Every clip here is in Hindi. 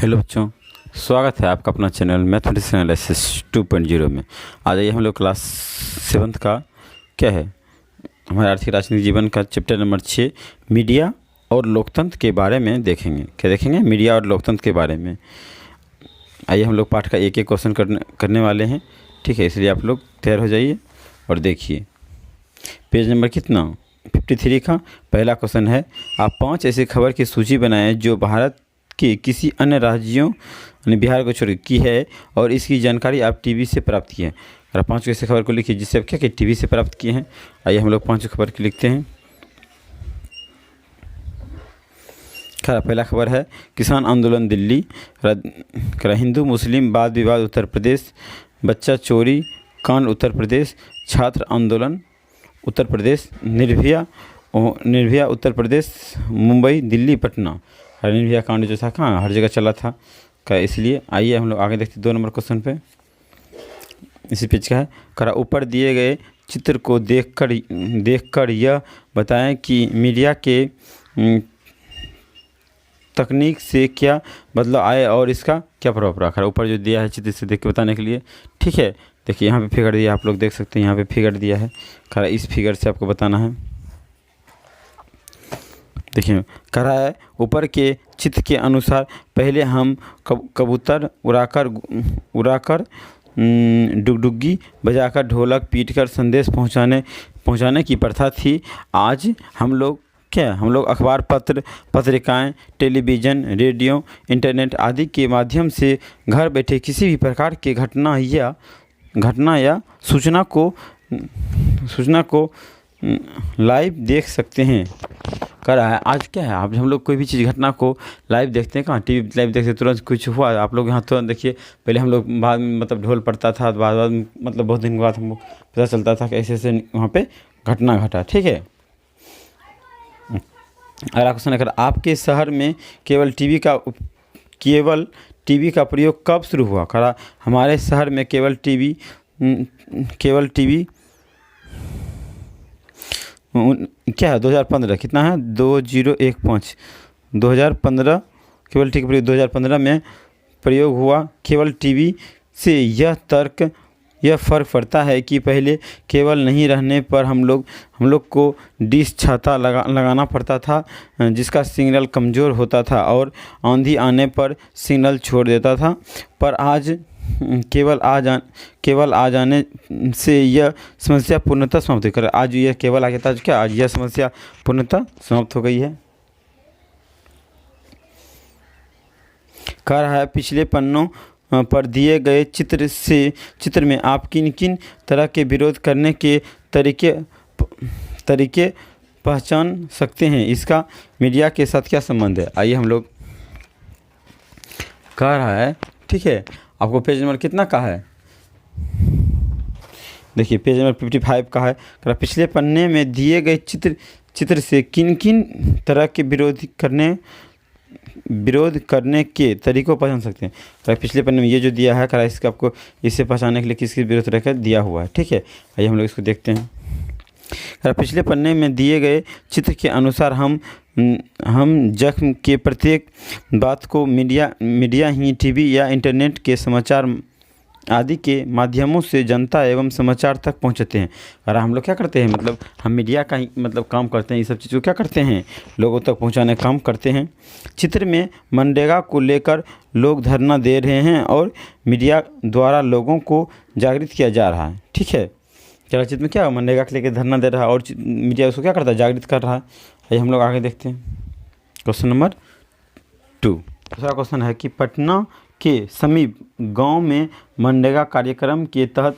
हेलो बच्चों, स्वागत है आपका अपना चैनल मैथमेटिक्स एनालिसिस 2.0 में। आज आइए हम लोग क्लास 7th का क्या है हमारे आर्थिक राजनीतिक जीवन का चैप्टर नंबर 6 मीडिया और लोकतंत्र के बारे में देखेंगे। क्या देखेंगे? मीडिया और लोकतंत्र के बारे में। आइए हम लोग पाठ का एक एक क्वेश्चन करने वाले हैं, ठीक है। इसलिए आप लोग तैयार हो जाइए और देखिए पेज नंबर कितना 53 का पहला क्वेश्चन है, आप 5 ऐसी खबर की सूची बनाएं जो भारत कि किसी अन्य राज्यों यानी बिहार को छोड़ की है और इसकी जानकारी आप टीवी से प्राप्त की है। और 5 ऐसे खबर को लिखिए जिससे आप क्या टीवी से प्राप्त किए हैं। आइए हम लोग 5 खबर की लिखते हैं। पहला खबर है किसान आंदोलन दिल्ली, हिंदू मुस्लिम वाद विवाद उत्तर प्रदेश, बच्चा चोरी कांड उत्तर प्रदेश, छात्र आंदोलन उत्तर प्रदेश, निर्भया उत्तर प्रदेश, मुंबई दिल्ली पटना। निर्भया कांड जो था कहाँ हर जगह चला था का, इसलिए आइए हम लोग आगे देखते हैं 2 नंबर क्वेश्चन पे। इसी पेज का है ऊपर दिए गए चित्र को देखकर यह बताएं कि मीडिया के तकनीक से क्या बदलाव आए और इसका क्या प्रभाव पड़ा। ऊपर जो दिया है चित्र से देख के बताने के लिए, ठीक है। देखिए यहाँ पे फिगर दिया, आप लोग देख सकते हैं यहाँ पे फिगर दिया है। इस फिगर से आपको बताना है। देखिए है ऊपर के चित्र के अनुसार पहले हम कबूतर उड़ाकर डुगडुगी बजाकर ढोलक पीटकर संदेश पहुंचाने की प्रथा थी। आज हम लोग अखबार पत्रिकाएं टेलीविज़न रेडियो इंटरनेट आदि के माध्यम से घर बैठे किसी भी प्रकार के घटना या सूचना को लाइव देख सकते हैं। आज क्या है, अब हम लोग कोई भी चीज़ घटना को लाइव देखते हैं। कहाँ टीवी लाइव देखते तुरंत कुछ हुआ आप लोग यहाँ तुरंत देखिए। पहले हम लोग बाद में ढोल पड़ता था, बाद बहुत दिन के बाद हमको पता चलता था कि ऐसे ऐसे वहाँ पे घटना घटा, ठीक है। अगला क्वेश्चन है आपके शहर में केवल टीवी का प्रयोग कब शुरू हुआ। हमारे शहर में केवल टीवी क्या है 2015 कितना है 2015 2015 केवल टीवी प्रयोग 2015 में प्रयोग हुआ। केवल टीवी से यह फ़र्क पड़ता है कि पहले केबल नहीं रहने पर हम लोग को डिश छाता लगाना पड़ता था जिसका सिग्नल कमज़ोर होता था और आंधी आने पर सिग्नल छोड़ देता था। पर आज केबल आ जाने से यह समस्या पूर्णतः समाप्त हो गई। आज यह केबल आ गया था, क्या आज यह समस्या पूर्णतः समाप्त हो गई है। कह रहा है पिछले पन्नों पर दिए गए चित्र में आप किन तरह के विरोध करने के तरीके पहचान सकते हैं। इसका मीडिया के साथ क्या संबंध है। आइए हम लोग कह रहा है, ठीक है। आपको पेज नंबर कितना का है, देखिए पेज नंबर 55 का है। पिछले पन्ने में दिए गए चित्र से किन तरह के विरोध करने के तरीकों को पहचान सकते हैं। पिछले पन्ने में ये जो दिया है इसका आपको इसे पहचानने के लिए किसकी विरोध रखकर दिया हुआ है, ठीक है। आइए हम लोग इसको देखते हैं। पिछले पन्ने में दिए गए चित्र के अनुसार हम जख्म के प्रत्येक बात को मीडिया ही टीवी या इंटरनेट के समाचार आदि के माध्यमों से जनता एवं समाचार तक पहुंचाते हैं। और हम लोग क्या करते हैं, हम मीडिया का ही काम करते हैं। ये सब चीज़ों क्या करते हैं, लोगों तक पहुंचाने का काम करते हैं। चित्र में मनरेगा को लेकर लोग धरना दे रहे हैं और मीडिया द्वारा लोगों को जागृत किया जा रहा है, ठीक है। क्या चित्र में क्या मनरेगा को लेकर धरना दे रहा है और मीडिया उसको क्या करता है, जागृत कर रहा है। आइए हम लोग आगे देखते हैं क्वेश्चन नंबर 2। दूसरा क्वेश्चन है कि पटना के समीप गांव में मनरेगा कार्यक्रम के तहत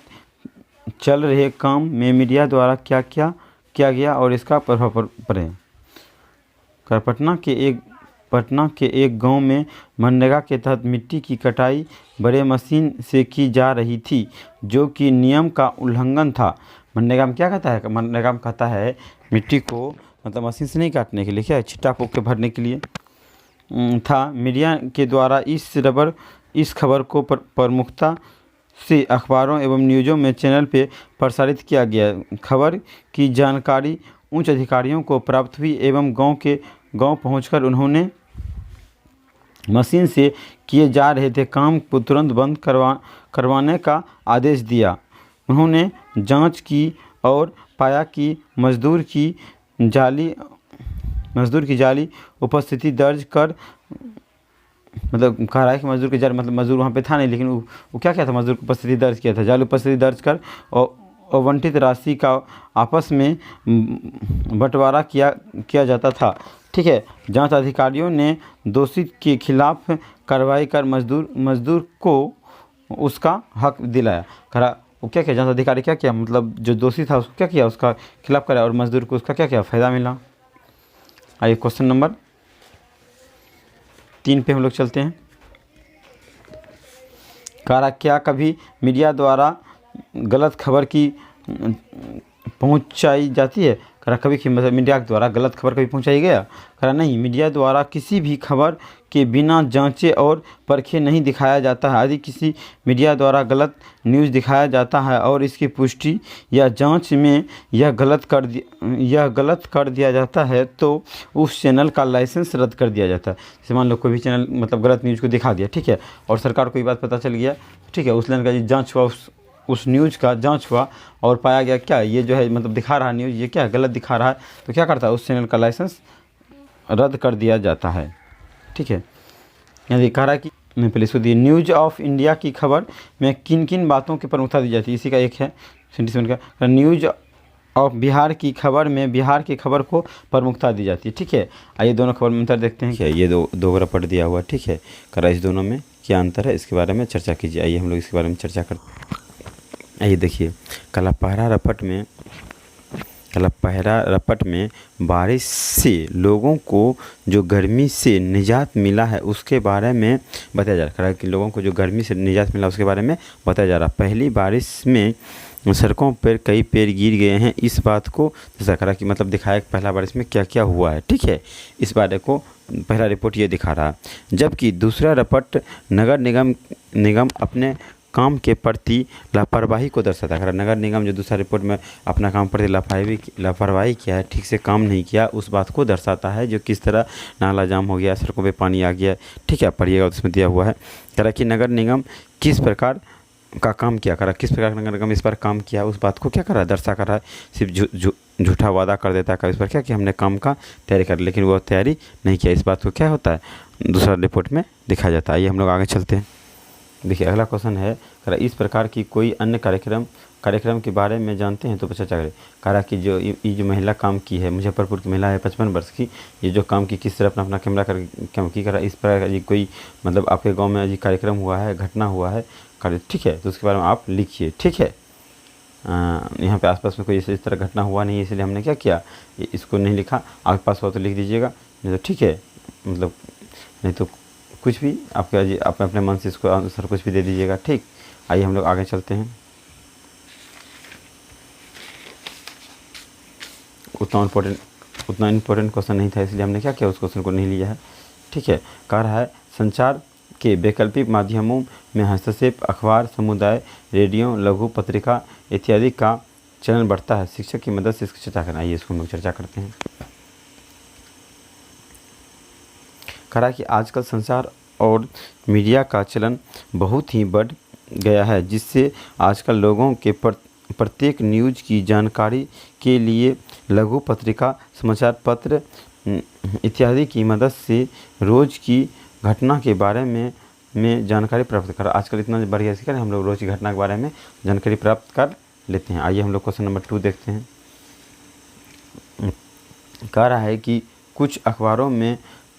चल रहे काम में मीडिया द्वारा क्या किया गया और इसका प्रभाव पड़े। पटना के एक गांव में मनरेगा के तहत मिट्टी की कटाई बड़े मशीन से की जा रही थी जो कि नियम का उल्लंघन था। मनरेगा में क्या कहता है, मनरेगा में कहता है मिट्टी को मशीन से नहीं काटने के लिए, क्या है छिट्टा पोक के भरने के लिए था। मीडिया के द्वारा इस खबर को प्रमुखता से अखबारों एवं न्यूज़ों में चैनल पे प्रसारित किया गया। खबर की जानकारी उच्च अधिकारियों को प्राप्त हुई एवं गांव पहुंचकर उन्होंने मशीन से किए जा रहे थे काम को तुरंत बंद करवाने का आदेश दिया। उन्होंने जांच की और पाया कि मजदूर की जाली उपस्थिति दर्ज कर, मतलब कह रहा है कि मजदूर की जाली, मतलब मजदूर वहाँ पे था नहीं, लेकिन वो क्या था, मजदूर की उपस्थिति दर्ज किया था, जाली उपस्थिति दर्ज कर और आवंटित राशि का आपस में बंटवारा किया जाता था। ठीक है। जांच अधिकारियों ने दोषी के खिलाफ कार्रवाई कर मजदूर को उसका हक दिलाया। करा वो क्या किया, जांच अधिकारी क्या किया, मतलब जो दोषी था उसको क्या किया, उसका खिलाफ कराया और मजदूर को उसका क्या किया, फ़ायदा मिला। आइए क्वेश्चन नंबर 3 पे हम लोग चलते हैं। करा क्या कभी मीडिया द्वारा गलत खबर की पहुंचाई जाती है। करा कभी कि मतलब मीडिया द्वारा गलत खबर कभी पहुंचाई गया। करा नहीं, मीडिया द्वारा किसी भी खबर के बिना जांचे और परखे नहीं दिखाया जाता है। यदि किसी मीडिया द्वारा गलत न्यूज़ दिखाया जाता है और इसकी पुष्टि या जांच में यह गलत कर दिया जाता है तो उस चैनल का लाइसेंस रद्द कर दिया जाता है। जैसे मान लो कोई भी चैनल मतलब गलत न्यूज़ को दिखा दिया, ठीक है, और सरकार को ये बात पता चल गया, ठीक है, उस चैनल का जाँच हुआ, उस न्यूज़ का जांच हुआ और पाया गया क्या ये जो है मतलब दिखा रहा न्यूज़ ये क्या गलत दिखा रहा है, तो क्या करता है, उस चैनल का लाइसेंस रद्द कर दिया जाता है। ठीक है। यदि कह रहा है कि मैं पहले इसको दिए, न्यूज़ ऑफ इंडिया की खबर में किन किन बातों की प्रमुखता दी जाती है। इसी का एक है सेंटेंस का, न्यूज़ ऑफ बिहार की खबर में बिहार की खबर को प्रमुखता दी जाती है। ठीक है। आइए दोनों खबर में अंतर देखते हैं। क्या ये दो रपट दिया हुआ, ठीक है, करा इस दोनों में क्या अंतर है, इसके बारे में चर्चा कीजिए। आइए हम लोग इसके बारे में चर्चा करते हैं। आइए देखिए, कला पहरा रपट में बारिश से लोगों को जो गर्मी से निजात मिला है उसके बारे में बताया जा रहा है कि लोगों को जो गर्मी से निजात मिला उसके बारे में बताया जा रहा है। पहली बारिश में सड़कों पर कई पेड़ गिर गए हैं, इस बात को जैसा करा कि मतलब दिखाया कि पहला बारिश में क्या क्या हुआ है। ठीक है, इस बारे को पहला रिपोर्ट ये दिखा रहा है। जबकि दूसरा रपट नगर निगम अपने काम के प्रति लापरवाही को दर्शाता है। नगर निगम जो दूसरा रिपोर्ट में अपना काम प्रति लापरवाही किया है, ठीक से काम नहीं किया, उस बात को दर्शाता है, जो किस तरह नाला जाम हो गया, सड़कों पे पानी आ गया। ठीक है, पढ़िएगा उसमें दिया हुआ है। कह रहा कि नगर निगम किस प्रकार का काम किया, करा किस प्रकार नगर निगम इस पर काम किया, उस बात को क्या कर रहा है, दर्शा कर रहा है। सिर्फ झूठा वादा कर देता है कभी इस पर क्या कि हमने काम का तैयारी कर, लेकिन वो तैयारी नहीं किया, इस बात को क्या होता है दूसरा रिपोर्ट में दिखाया जाता है। आइए हम लोग आगे चलते हैं। देखिए अगला क्वेश्चन है, करा इस प्रकार की कोई अन्य कार्यक्रम के बारे में जानते हैं तो चर्चा करें। करा कि जो महिला काम की है, मुजफ्फरपुर की महिला है 55 वर्ष की, ये जो काम की किस तरह अपना कैमरा कर काम की, करा इस प्रकार ये कोई मतलब आपके गांव में ये कार्यक्रम हुआ है, घटना हुआ है, ठीक है, तो उसके बारे में आप लिखिए। ठीक है, यहाँ पे आसपास में कोई इस तरह घटना हुआ नहीं है, इसलिए हमने क्या किया, इसको नहीं लिखा, आपके पास हो तो लिख दीजिएगा, नहीं तो ठीक है, मतलब नहीं तो कुछ भी आपके अपने मन से इसको आंसर कुछ भी दे दीजिएगा। ठीक, आइए हम लोग आगे चलते हैं। उतना इम्पोर्टेंट क्वेश्चन नहीं था, इसलिए हमने क्या किया, उस क्वेश्चन को नहीं लिया है। ठीक है, कह रहा है संचार के वैकल्पिक माध्यमों में हस्तक्षेप, अखबार, समुदाय रेडियो, लघु पत्रिका इत्यादि का चलन बढ़ता है, शिक्षक की मदद से इसकी चर्चा करना। आइए इसको हम लोग चर्चा करते हैं। कहा कि आजकल संचार और मीडिया का चलन बहुत ही बढ़ गया है, जिससे आजकल लोगों के प्रत्येक न्यूज़ की जानकारी के लिए लघु पत्रिका, समाचार पत्र इत्यादि की मदद से रोज़ की घटना के बारे में जानकारी प्राप्त कर, आजकल इतना बढ़ गया है, हम लोग रोज़ की घटना के बारे में जानकारी प्राप्त कर लेते हैं। आइए हम लोग क्वेश्चन नंबर 2 देखते हैं। कह रहा है कि कुछ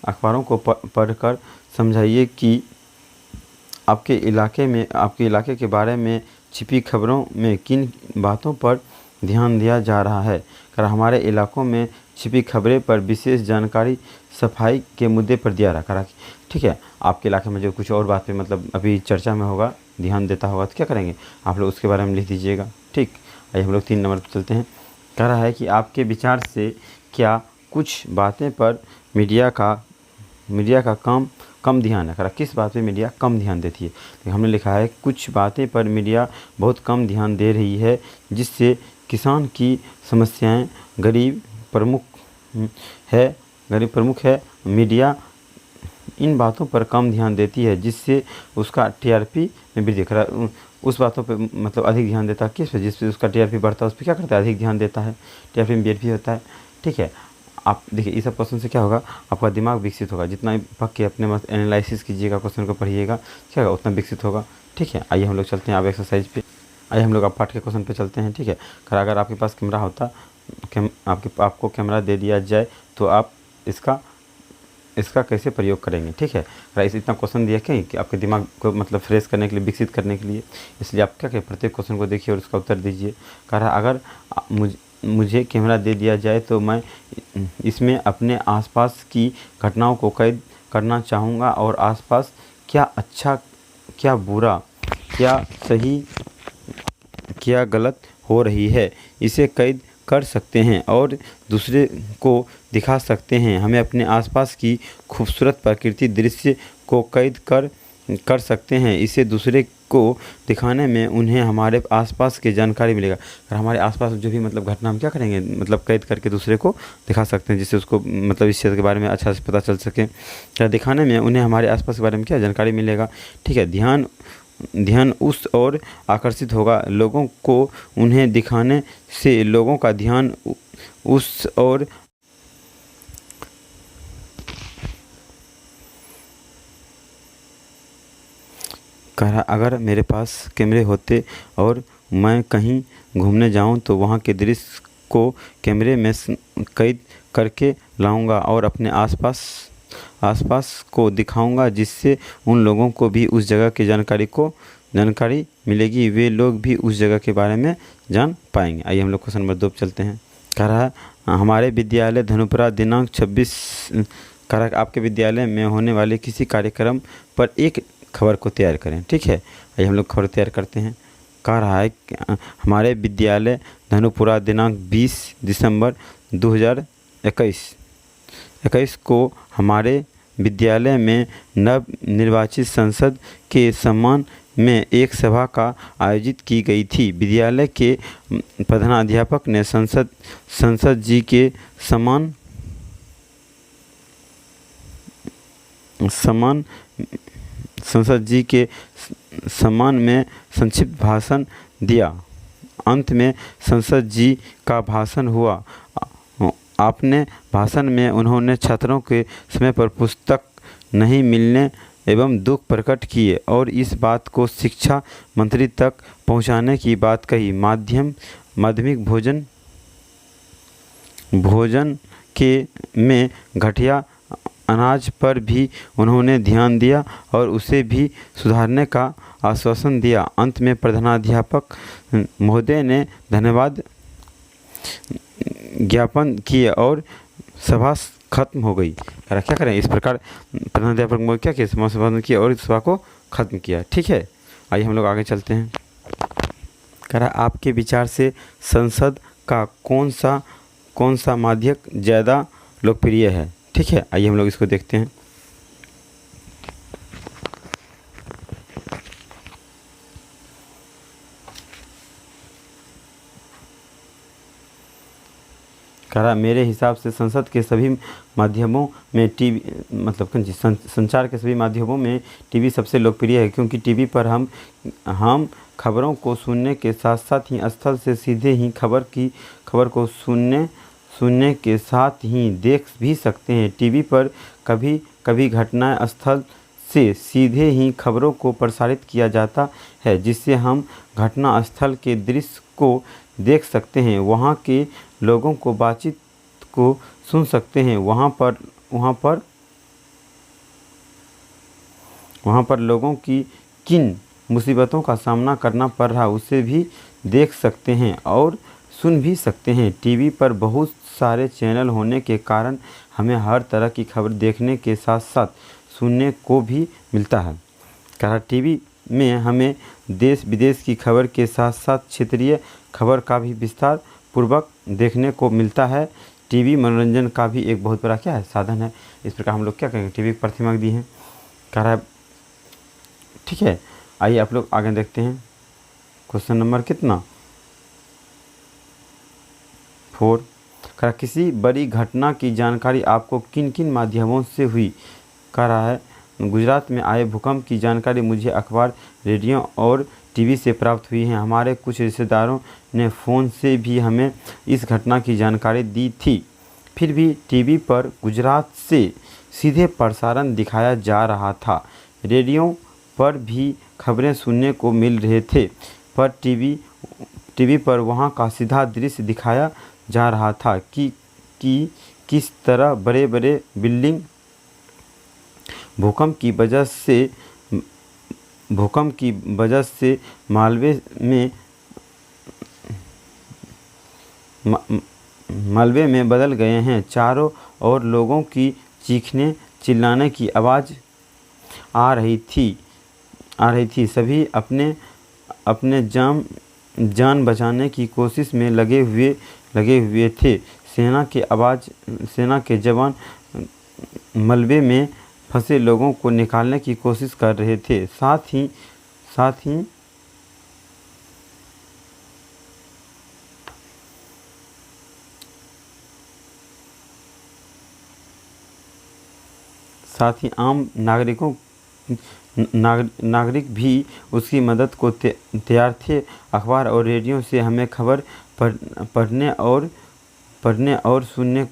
अखबारों को पढ़कर समझाइए कि आपके इलाके के बारे में छिपी खबरों में किन बातों पर ध्यान दिया जा रहा है। कर हमारे इलाकों में छिपी खबरें पर विशेष जानकारी सफाई के मुद्दे पर दिया रहा। ठीक है, आपके इलाके में जो कुछ और बात पे मतलब अभी चर्चा में होगा, ध्यान देता होगा, तो क्या करेंगे आप लोग उसके बारे में लिख दीजिएगा। ठीक, आइए हम लोग 3 नंबर पर चलते हैं। कह रहा है कि आपके विचार से क्या कुछ बातें पर मीडिया का कम ध्यान है। किस बात पे मीडिया कम ध्यान देती है, तो हमने लिखा है कुछ बातें पर मीडिया बहुत कम ध्यान दे रही है, जिससे किसान की समस्याएं गरीब प्रमुख है। मीडिया इन बातों पर कम ध्यान देती है जिससे उसका टीआरपी में वृद्धि करा उस बातों पे मतलब अधिक ध्यान देता है किस पे जिस पे उसका टीआरपी बढ़ता है उस पर क्या करता है अधिक ध्यान देता है, टीआरपी में वृद्धि होता है। ठीक है, आप देखिए इस सब क्वेश्चन से क्या होगा, आपका दिमाग विकसित होगा, जितना पक के अपने मत एनालिसिस कीजिएगा क्वेश्चन को पढ़िएगा क्या होगा उतना विकसित होगा। ठीक है, आइए हम लोग चलते हैं अब एक्सरसाइज पे, आइए हम लोग अब पाठ के क्वेश्चन पे चलते हैं। ठीक है, अगर आपके पास कैमरा होता आपको कैमरा दे दिया जाए तो आप इसका कैसे प्रयोग करेंगे। ठीक है, अगर इतना क्वेश्चन दिया क्या कि आपके दिमाग को मतलब फ्रेश करने के लिए, विकसित करने के लिए, इसलिए आप क्या करें प्रत्येक क्वेश्चन को देखिए और उसका उत्तर दीजिए। कह रहा अगर मुझे कैमरा दे दिया जाए तो मैं इसमें अपने आसपास की घटनाओं को कैद करना चाहूँगा और आसपास क्या अच्छा क्या बुरा क्या सही क्या गलत हो रही है इसे कैद कर सकते हैं और दूसरे को दिखा सकते हैं। हमें अपने आसपास की खूबसूरत प्रकृति दृश्य को कैद कर सकते हैं, इसे दूसरे को दिखाने में उन्हें हमारे आसपास की जानकारी मिलेगा। अगर हमारे आसपास जो भी मतलब घटना हम क्या करेंगे मतलब कैद करके दूसरे को दिखा सकते हैं जिससे उसको मतलब इस क्षेत्र के बारे में अच्छा से पता चल सके। क्या दिखाने में उन्हें हमारे आसपास के बारे में क्या जानकारी मिलेगा। ठीक है, ध्यान उस ओर आकर्षित होगा, लोगों को उन्हें दिखाने से लोगों का ध्यान उस ओर कहा अगर मेरे पास कैमरे होते और मैं कहीं घूमने जाऊं तो वहां के दृश्य को कैमरे में कैद करके लाऊंगा और अपने आसपास को दिखाऊंगा जिससे उन लोगों को भी उस जगह की जानकारी मिलेगी, वे लोग भी उस जगह के बारे में जान पाएंगे। आइए हम लोग क्वेश्चन नंबर 2 पे चलते हैं। कह रहा है हमारे विद्यालय धनुपुरा दिनांक 26 कह रहा है आपके विद्यालय में होने वाले किसी कार्यक्रम पर एक खबर को तैयार करें। ठीक है, आइए हम लोग खबर तैयार करते हैं। कह रहा है हमारे विद्यालय धनुपुरा दिनांक 20 दिसंबर 2021 को हमारे विद्यालय में नव निर्वाचित संसद के सम्मान में एक सभा का आयोजित की गई थी। विद्यालय के प्रधानाध्यापक ने संसद जी के सम्मान में संक्षिप्त भाषण दिया। अंत में संसद जी का भाषण हुआ। अपने भाषण में उन्होंने छात्रों के समय पर पुस्तक नहीं मिलने एवं दुख प्रकट किए और इस बात को शिक्षा मंत्री तक पहुंचाने की बात कही। माध्यमिक भोजन में घटिया अनाज पर भी उन्होंने ध्यान दिया और उसे भी सुधारने का आश्वासन दिया। अंत में प्रधानाध्यापक महोदय ने धन्यवाद ज्ञापन किए और सभा खत्म हो गई। क्या करें इस प्रकार प्रधानाध्यापक महोदय क्या किया, सभा संबोधन किया और सभा को खत्म किया। ठीक है, आइए हम लोग आगे चलते हैं। कह रहा आपके विचार से संसद का कौन सा माध्यम ज़्यादा लोकप्रिय है। ठीक है, आइए हम लोग इसको देखते हैं। कह रहा मेरे हिसाब से संसद के सभी माध्यमों में टीवी मतलब संचार के सभी माध्यमों में टीवी सबसे लोकप्रिय है, क्योंकि टीवी पर हम खबरों को सुनने के साथ साथ ही स्थल से सीधे ही खबर को सुनने के साथ ही देख भी सकते हैं। टीवी पर कभी कभी घटनाएं स्थल से सीधे ही खबरों को प्रसारित किया जाता है, जिससे हम घटना स्थल के दृश्य को देख सकते हैं, वहाँ के लोगों को बातचीत को सुन सकते हैं, वहाँ पर लोगों की किन मुसीबतों का सामना करना पड़ रहा उसे भी देख सकते हैं और सुन भी सकते हैं। टीवी पर बहुत सारे चैनल होने के कारण हमें हर तरह की खबर देखने के साथ साथ सुनने को भी मिलता है। कहा टीवी में हमें देश विदेश की खबर के साथ साथ क्षेत्रीय खबर का भी विस्तार पूर्वक देखने को मिलता है। टीवी मनोरंजन का भी एक बहुत बड़ा क्या है साधन है। इस प्रकार हम लोग क्या करेंगे टीवी प्रति मार्क दी हैं। कह रहा है ठीक है, आइए आप लोग आगे देखते हैं। क्वेश्चन नंबर कितना 4। कह रहा किसी बड़ी घटना की जानकारी आपको किन किन माध्यमों से हुई। कह रहा है गुजरात में आए भूकंप की जानकारी मुझे अखबार, रेडियो और टीवी से प्राप्त हुई है। हमारे कुछ रिश्तेदारों ने फ़ोन से भी हमें इस घटना की जानकारी दी थी। फिर भी टीवी पर गुजरात से सीधे प्रसारण दिखाया जा रहा था। रेडियो पर भी खबरें सुनने को मिल रहे थे, पर टीवी पर वहां का सीधा दृश्य दिखाया जा रहा था कि किस तरह बड़े बड़े बिल्डिंग भूकंप की वजह से मलबे में बदल गए हैं। चारों ओर लोगों की चीखने चिल्लाने की आवाज़ आ रही थी। सभी अपने जान बचाने की कोशिश में लगे हुए थे। सेना के जवान मलबे में फंसे लोगों को निकालने की कोशिश कर रहे थे। साथ ही आम नागरिक भी उसकी मदद को तैयार थे। अखबार और रेडियो से हमें खबर पढ़ने और सुनने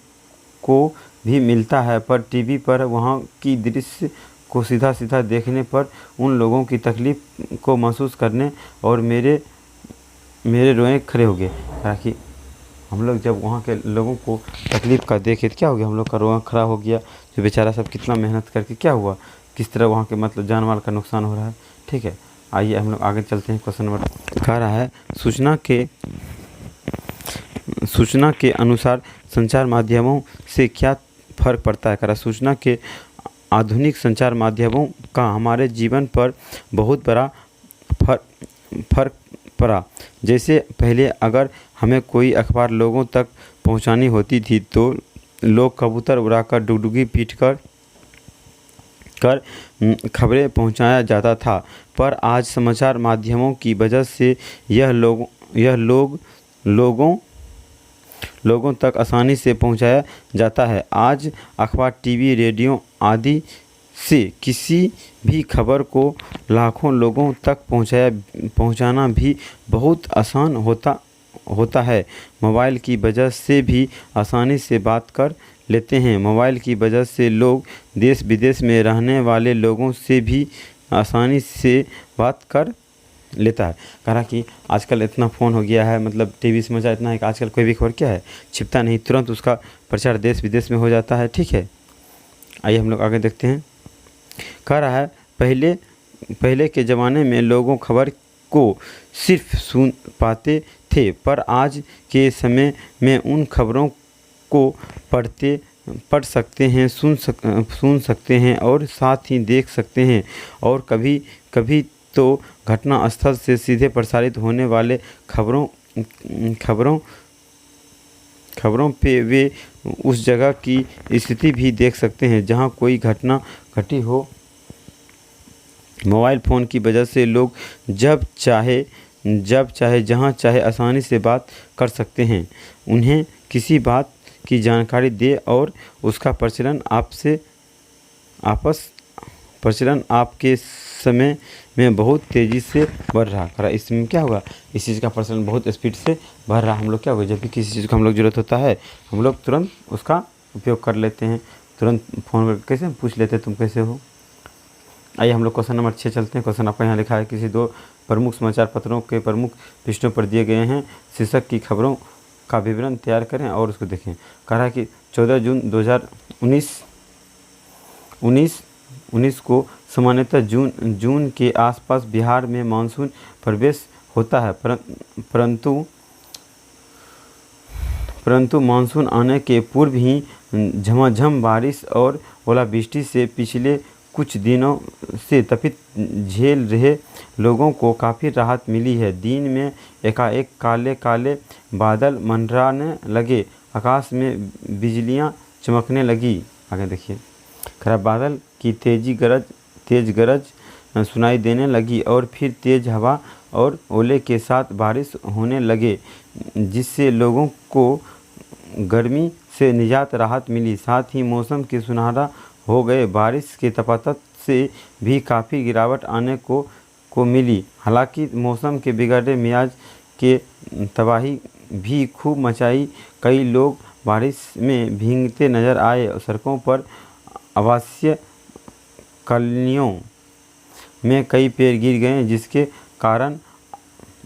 को भी मिलता है, पर टीवी पर वहाँ की दृश्य को सीधा देखने पर उन लोगों की तकलीफ़ को महसूस करने और मेरे रोए खड़े हो गए। ताकि हम लोग जब वहाँ के लोगों को तकलीफ़ का देखे तो क्या हो गया, हम लोग का रोआ खड़ा हो गया। जो बेचारा सब कितना मेहनत करके क्या हुआ, किस तरह वहाँ के मतलब जान माल का नुकसान हो रहा है। ठीक है, आइए हम लोग आगे चलते हैं। क्वेश्चन नंबर कह रहा है, सूचना के अनुसार संचार माध्यमों से क्या फ़र्क पड़ता है। कह रहा सूचना के आधुनिक संचार माध्यमों का हमारे जीवन पर बहुत बड़ा फर्क पड़ा। जैसे पहले अगर हमें कोई अखबार लोगों तक पहुंचानी होती थी तो लोग कबूतर उड़ाकर डुगडुगी पीट कर खबरें पहुंचाया जाता था, पर आज समाचार माध्यमों की वजह से यह लोगों तक आसानी से पहुंचाया जाता है। आज अखबार, टीवी, रेडियो आदि से किसी भी खबर को लाखों लोगों तक पहुंचाना भी बहुत आसान होता है। मोबाइल की वजह से भी आसानी से बात कर लेते हैं। मोबाइल की वजह से लोग देश विदेश में रहने वाले लोगों से भी आसानी से बात कर लेता है। कहा कि आजकल इतना फ़ोन हो गया है, मतलब टीवी समाचार इतना है कि आजकल कोई भी खबर क्या है छिपता नहीं, तुरंत उसका प्रचार देश विदेश में हो जाता है। ठीक है, आइए हम लोग आगे देखते हैं। कह रहा है, पहले के ज़माने में लोगों खबर को सिर्फ सुन पाते थे, पर आज के समय में उन खबरों को पढ़ सकते हैं, सुन सकते हैं और साथ ही देख सकते हैं। और कभी तो घटना स्थल से सीधे प्रसारित होने वाले खबरों पे वे उस जगह की स्थिति भी देख सकते हैं जहां कोई घटना घटी हो। मोबाइल फ़ोन की वजह से लोग जब चाहे जहां चाहे आसानी से बात कर सकते हैं। उन्हें किसी बात की जानकारी दे और उसका प्रचलन आपके समय में बहुत तेज़ी से बढ़ रहा। इसमें क्या होगा, इस चीज़ का प्रचलन बहुत स्पीड से बढ़ रहा। हम लोग क्या होगा, जब भी किसी चीज़ को हम लोग ज़रूरत होता है हम लोग तुरंत उसका उपयोग कर लेते हैं। तुरंत फ़ोन करके कैसे पूछ लेते हैं तुम कैसे हो। आइए हम लोग क्वेश्चन नंबर 6 चलते हैं। क्वेश्चन आपका यहाँ लिखा है, किसी दो प्रमुख समाचार पत्रों के प्रमुख पृष्ठों पर दिए गए हैं शीर्षक की खबरों का विवरण तैयार करें और उसको देखें। कह रहा है कि 14 जून 2019 को सामान्यतः जून के आसपास बिहार में मानसून प्रवेश होता है, परंतु मानसून आने के पूर्व ही झमाझम बारिश और ओलावृष्टि से पिछले कुछ दिनों से तपिश झेल रहे लोगों को काफ़ी राहत मिली है। दिन में एकाएक काले बादल मंडराने लगे, आकाश में बिजलियां चमकने लगी। आगे देखिए, खराब बादल की तेज गरज सुनाई देने लगी और फिर तेज़ हवा और ओले के साथ बारिश होने लगे, जिससे लोगों को गर्मी से निजात राहत मिली। साथ ही मौसम के सुनहरा हो गए। बारिश के तपा से भी काफ़ी गिरावट आने को मिली। हालांकि मौसम के बिगड़े मिजाज के तबाही भी खूब मचाई। कई लोग बारिश में भीगते नजर आए। सड़कों पर आवासीय कॉलोनियों में कई पेड़ गिर गए, जिसके कारण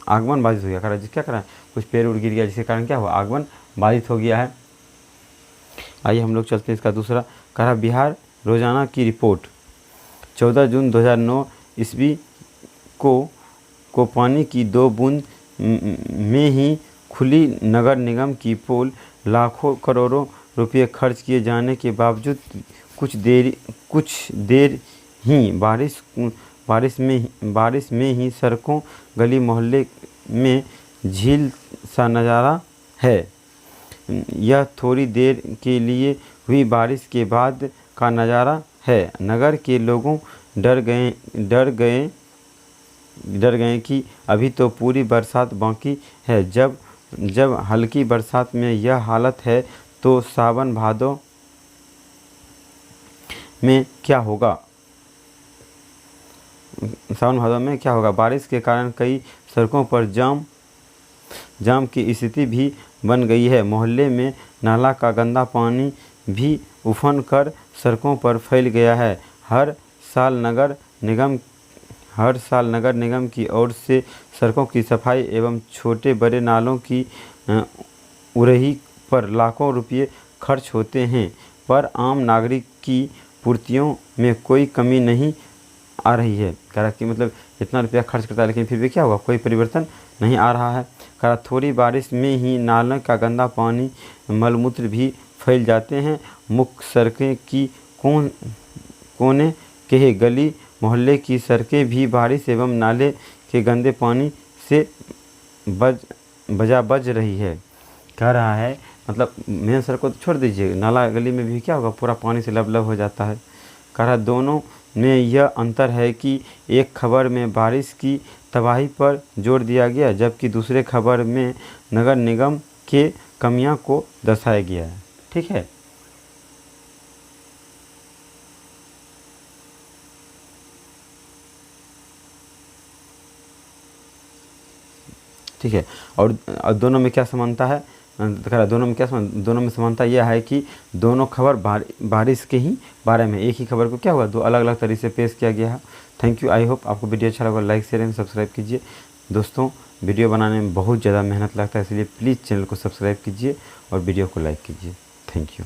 आगमन बाधित हो गया। जिसके कारण कुछ पेड़ उड़ गिर गया, जिसके कारण क्या हुआ, आगमन बाधित हो गया है। आइए हम लोग चलते हैं इसका दूसरा। कहा बिहार रोजाना की रिपोर्ट। 14 जून 2009 ईस्वी को पानी की 2 बूंद में ही खुली नगर निगम की पोल। लाखों करोड़ों रुपये खर्च किए जाने के बावजूद कुछ देर ही बारिश में ही सड़कों, गली मोहल्ले में झील सा नज़ारा है। यह थोड़ी देर के लिए हुई बारिश के बाद का नज़ारा है। नगर के लोगों डर गए कि अभी तो पूरी बरसात बाकी है। जब हल्की बरसात में यह हालत है तो सावन भादों में क्या होगा? बारिश के कारण कई सड़कों पर जाम की स्थिति भी बन गई है। मोहल्ले में नाला का गंदा पानी भी उफन कर सड़कों पर फैल गया है। हर साल नगर निगम की ओर से सड़कों की सफाई एवं छोटे बड़े नालों की उड़ही पर लाखों रुपये खर्च होते हैं, पर आम नागरिक की पूर्तियों में कोई कमी नहीं आ रही है। कह कि मतलब इतना रुपया खर्च करता है लेकिन फिर भी क्या हुआ, कोई परिवर्तन नहीं आ रहा है। कह थोड़ी बारिश में ही नाले का गंदा पानी, मलमूत्र भी फैल जाते हैं। मुख्य सड़कें की कोने के गली मोहल्ले की सड़कें भी बारिश एवं नाले के गंदे पानी से बज रही है। कह रहा है मतलब मेन सड़क को तो छोड़ दीजिए, नाला गली में भी क्या होगा, पूरा पानी से लबलब हो जाता है। कह रहा दोनों में यह अंतर है कि एक खबर में बारिश की तबाही पर जोर दिया गया, जबकि दूसरे खबर में नगर निगम के कमियां को दर्शाया गया है। ठीक है, ठीक है। और दोनों में क्या समानता है? दोनों में समानता यह है कि दोनों खबर बारिश के ही बारे में, एक ही खबर को क्या हुआ, दो अलग अलग तरीके से पेश किया गया है। Thank you. आई होप आपको वीडियो अच्छा लगा। लाइक शेयर एंड सब्सक्राइब कीजिए। दोस्तों वीडियो बनाने में बहुत ज़्यादा मेहनत लगता है, इसलिए प्लीज़ चैनल को सब्सक्राइब कीजिए और वीडियो को लाइक कीजिए। Thank you.